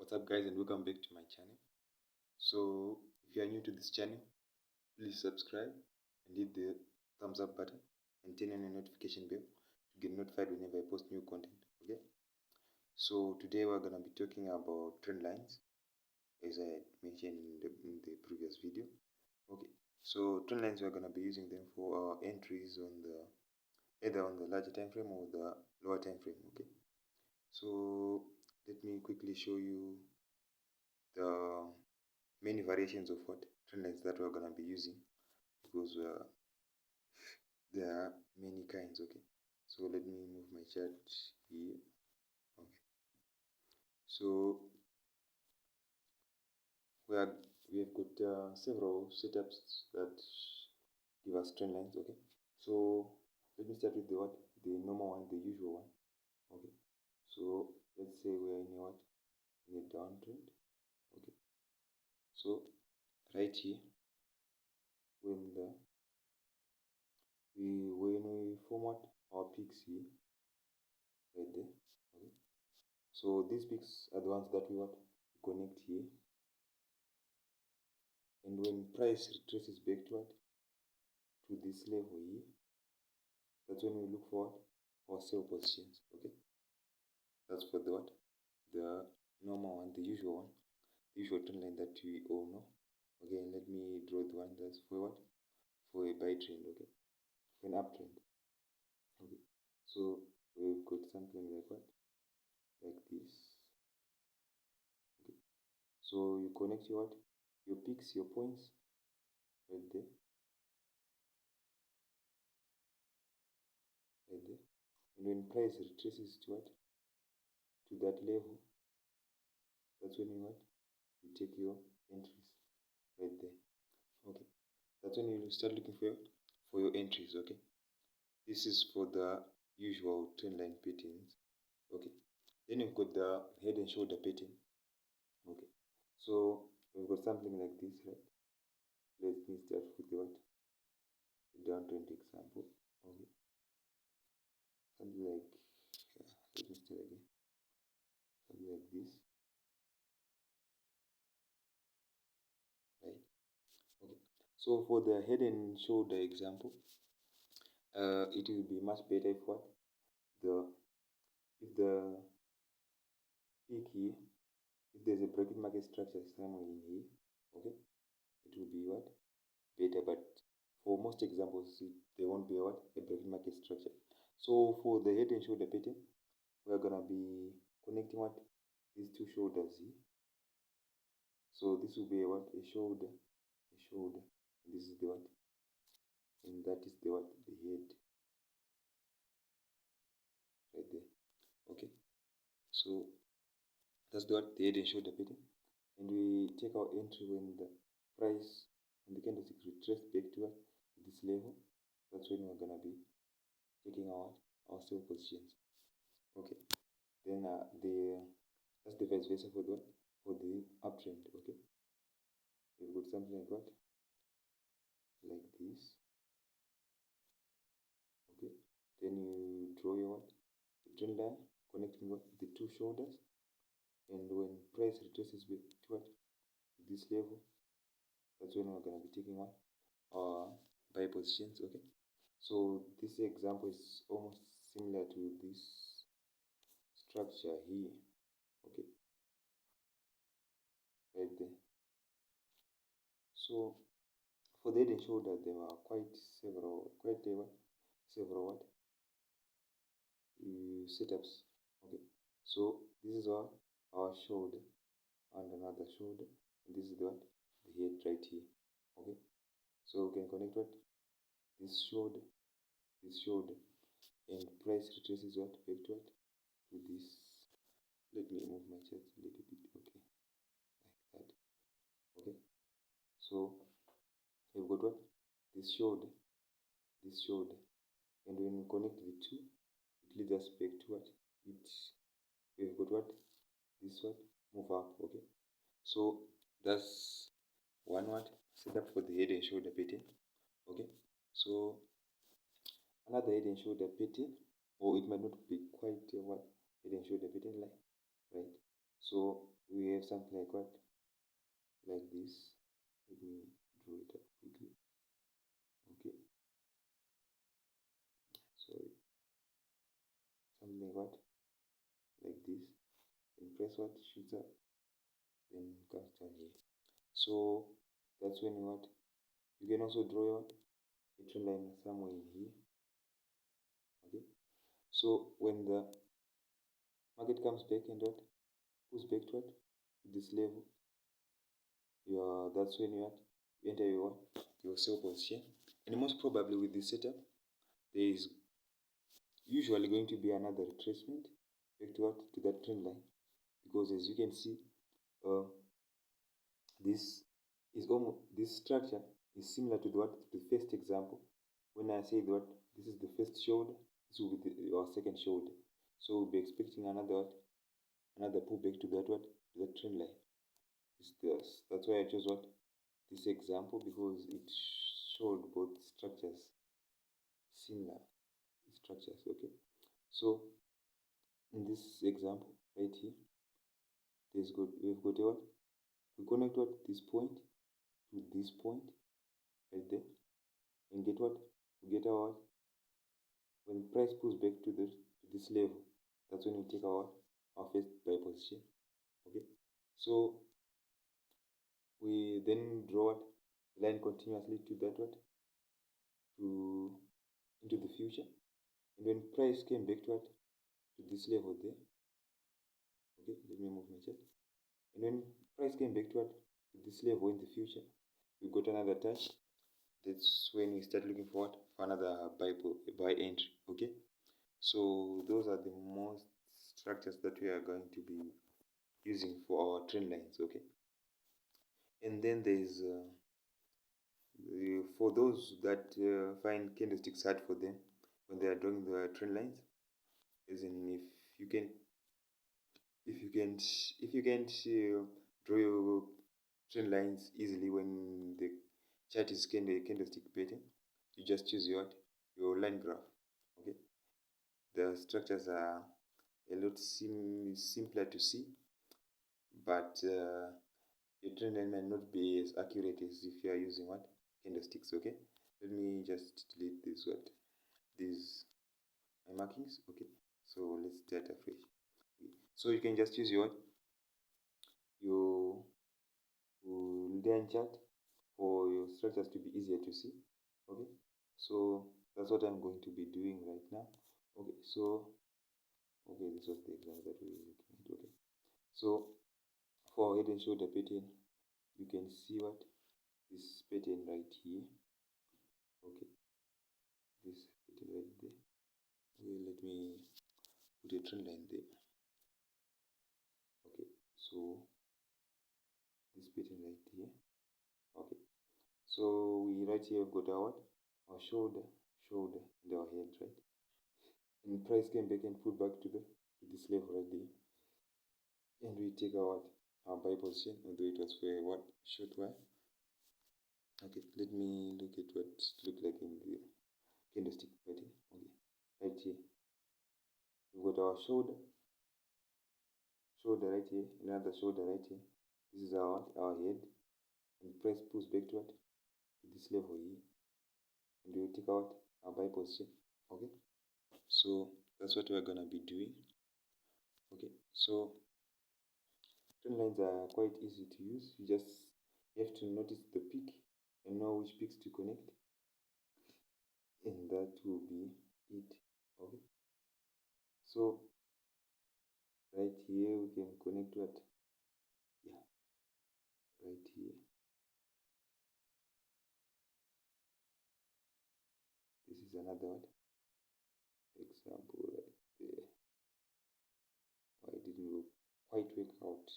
What's up guys, and welcome back to my channel. So if you are new to this channel, please subscribe and hit the thumbs up button and turn on the notification bell to get notified whenever I post new content. Okay, so today we're gonna be talking about trend lines, as I mentioned in the previous video. Okay, so trend lines, we're gonna be using them for our entries on the either on the larger time frame or the lower time frame. Okay, so let me quickly show you the many variations of what trend lines that we're gonna be using, because there are many kinds. Okay, so let me move my chart here. Okay, so we have got several setups that give us trend lines. Okay, so let me start with the normal one, the usual one. Okay, so let's say we are in a downtrend. Okay, so right here, when we format our peaks here, right there. Okay, so these peaks are the ones that we connect here, and when price retraces back to this level here, that's when we look for sell positions. Okay, that's for the normal one, the usual one, the usual trend line that we all know. Okay, and let me draw the one that's for a buy trend. Okay, for an uptrend. Okay, so we've got something like like this. Okay, so you connect your peaks, your points right there, right there, and when price retraces to that level, that's when you take your entries right there. Okay, that's when you start looking for your entries. Okay, this is for the usual trend line patterns. Okay, then you've got the head and shoulder pattern. Okay, so we've got something like this, right? Let me start with the downtrend example. Okay, something like let me start again, something like this, right? Okay, so for the head and shoulder example, it will be much better if the peak here, if there's a bracket market structure somewhere in here, okay, it will be better. But for most examples, there won't be a bracket market structure. So for the head and shoulder pattern, we're gonna be connecting these two shoulders here. So this will be a shoulder, and this is the and that is the head right there. Okay, so that's the head and shoulder pattern, and we take our entry when the price on the candlestick retrace back to this level. That's when we're gonna be taking our sell positions. Okay, then that's the vice versa for the uptrend. Okay, we've got something like like this. Okay, then you draw your trend line connecting the two shoulders, and when price retraces back to this level, that's when we're going to be taking our buy positions. Okay, so this example is almost similar to this structure here. Okay, right there. So for the head and shoulder, there are several setups. Okay, so this is our shoulder and another shoulder, and this is the head right here. Okay, so we can connect this shoulder, and price retraces back to this. Let me move my chart a little bit. Okay, like that. Okay, so we've got this shoulder, and when we connect the two, it leads us back to we've got this move up. Okay, so that's one setup for the head and shoulder pattern. Okay, so another head and shoulder pattern, or it might not be quite head and shoulder pattern, like, right? So we have something like what? Like this. Let me draw it up quickly. Okay. Sorry. Something like what? Like this. Then press what? Shoots up. Then comes down here. So that's when what? You can also draw what? A trend line somewhere in here. Okay. So when the market comes back and what? Pulls back to what? This level. That's when you enter your sell position. And most probably with this setup, there is usually going to be another retracement back to what? To that trend line. Because as you can see, this structure is similar to the first example. When I say that this is the first shoulder, this will be our second shoulder. So we'll be expecting another pullback to that trend line. That's why I chose this example, because it showed both structures, similar structures. Okay, so in this example right here, we've got what? We connect this point to this point right there, and get what? We get our, when price pulls back to this level, that's when we take our first buy position. Okay, so we then draw the line continuously to that to into the future, and when price came back to this level there. Okay, let me move my chart. And when price came back to this level in the future, we got another touch. That's when we start looking for another buy entry. Okay, so those are the most structures that we are going to be using for our trend lines. Okay, and then there is for those that find candlesticks hard for them when they are drawing the trend lines, as in if you can't draw your trend lines easily when the chart is candlestick pattern, you just choose your line graph. Okay, the structures are a lot simpler to see, but your trend line might not be as accurate as if you are using candlesticks. Okay, let me just delete these my markings. Okay, so let's start afresh. So you can just use your line chart for your structures to be easier to see. Okay, so that's what I'm going to be doing right now. Okay, so this was the example that we were looking at. Okay, so for head and shoulder pattern, you can see this pattern right here. Okay, this pattern right there. Okay, let me put a trend line there. Okay, so this pattern right here. Okay, so we right here have got our shoulder, and our head, right? And price came back and put back to this level right there, and we take our buy position, although it was for short while. Okay, let me look at what it looked like in the candlestick pattern. Okay, right here we've got our shoulder right here, another shoulder right here. This is our head, and price pulls back to this level here, and we take out our buy position. Okay, so that's what we're gonna be doing. Okay, so trend lines are quite easy to use. You just have to notice the peak and know which peaks to connect, and that will be it. Okay, so right here we can connect right here. This is another example right there. Why didn't quite work out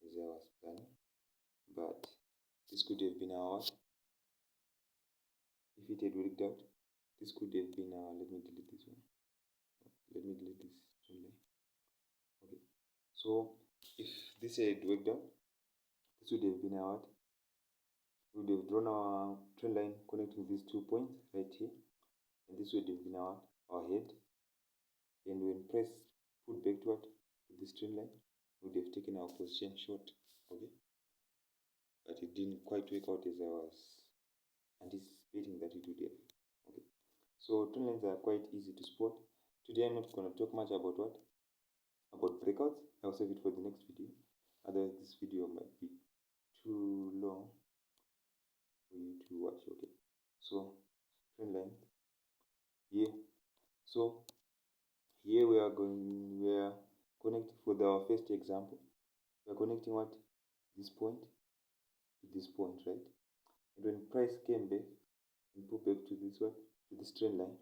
as I was planning, but this could have been our, if it had worked out, this could have been our, let me delete this one. Let me delete this trend line. Okay, so if this had worked out, this would have been our, we would have drawn our trend line connecting these 2 points right here, and this would have been our head. And when press put back to this trend line, would have taken our position short, okay, but it didn't quite work out as I was anticipating that it would have. Okay, so trend lines are quite easy to spot. Today I'm not going to talk much about breakouts. I'll save it for the next video, otherwise this video might be too long for you to watch. Okay, so trend line here. So here we are connecting for our first example. We are connecting what? This point to this point, right? And when price came back and put back to this what? To this trend line,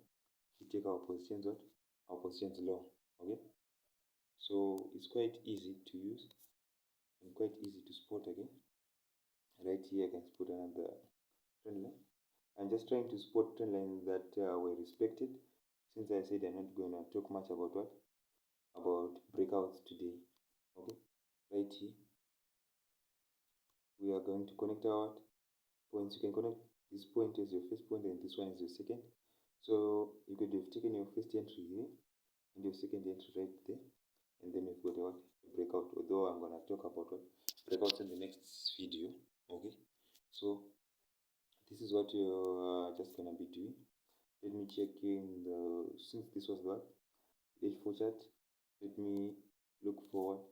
we take our positions what? Our positions long. Okay? So it's quite easy to use and quite easy to spot again. Right here I can spot another trend line. I'm just trying to spot trend lines that were respected, since I said I'm not going to talk much about what? About breakouts today. Okay? Right here we are going to connect our points. You can connect this point as your first point and this one is your second. So you could have taken your first entry here and your second entry right there, and then we've got a breakout, although I'm going to talk about what breakouts in the next video. Okay, so this is what you're just going to be doing. Let me check in the, since this was what H4 chart, let me look forward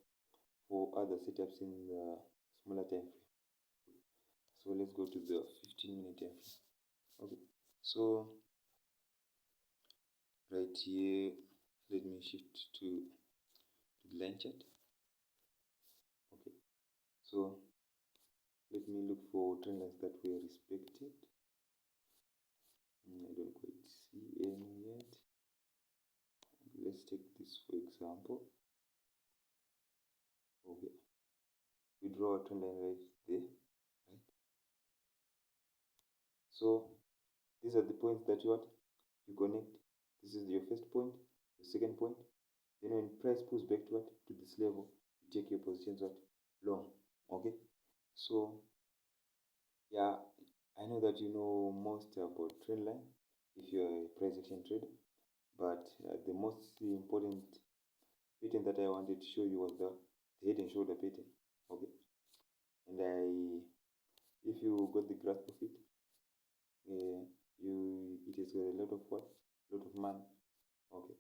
for other setups in the smaller time frame. So let's go to the 15-minute time frame. Okay, so right here let me shift to the line chart. Okay, so let me look for trend lines that were respected. I don't quite see any yet. Let's take this for example. Okay, we draw a trend line right there, right? So these are the points that you connect. This is your first point, your second point. Then when price pulls back to to this level, you take your positions long. Okay, so yeah, I know that you know most about trend line if you're a price action trader, but the most important pattern that I wanted to show you was the head and shoulder pattern. Okay, and if you got the grasp of it, it has got a lot of money. Okay,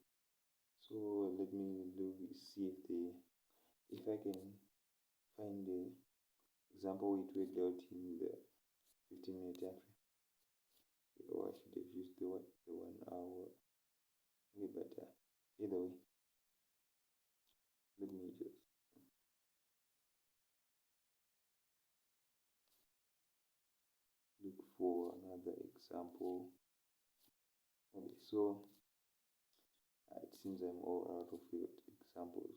so let me see if I can find the example it worked out in the 15-minute time frame. Or I should have used the 1 hour. Okay, but either way, let me just look for another example. Okay, so it seems I'm all out of examples.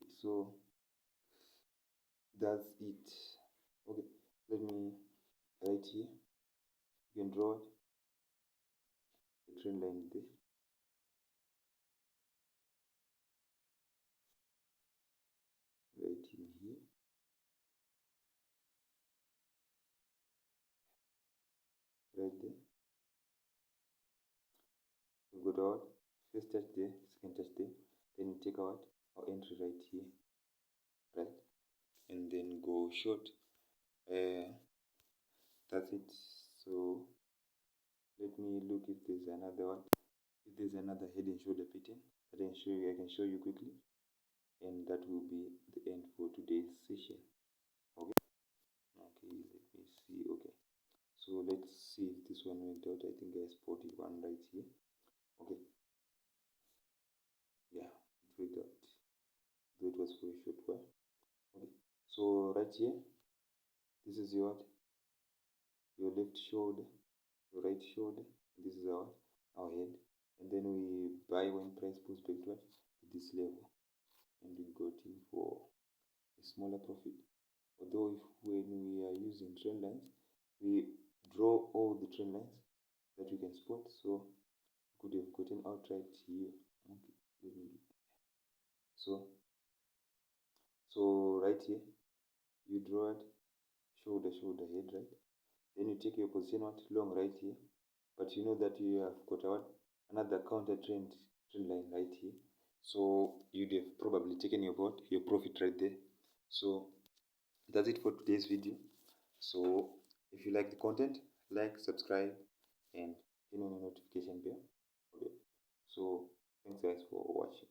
Okay, so that's it. Okay, let me right here. You can draw a trend line there. Right in here. Right there. You go out. First touch there, second touch there. Then you take out our entry right here. Right? And then go short. That's it. So let me look if there's another one. If there's another head and shoulder pattern that I can show you quickly, and that will be the end for today's session. Okay, okay, let me see. Okay, so let's see if this one worked out. I think I spotted one right here. Okay, yeah, it worked out, though it was for a short while. Okay, so right here, this is your left shoulder, your right shoulder, this is our head, and then we buy when price pulls back to this level, and we got in for a smaller profit. Although when we are using trend lines, we draw all the trend lines that we can spot, so we could have gotten outright here. Okay, let me do so right here you draw it shoulder head, right? Then you take your position long right here, but you know that you have got another counter trend line right here. So you'd have probably taken your profit right there. So that's it for today's video. So if you like the content, like, subscribe, and turn on the notification bell. Okay. So thanks guys for watching.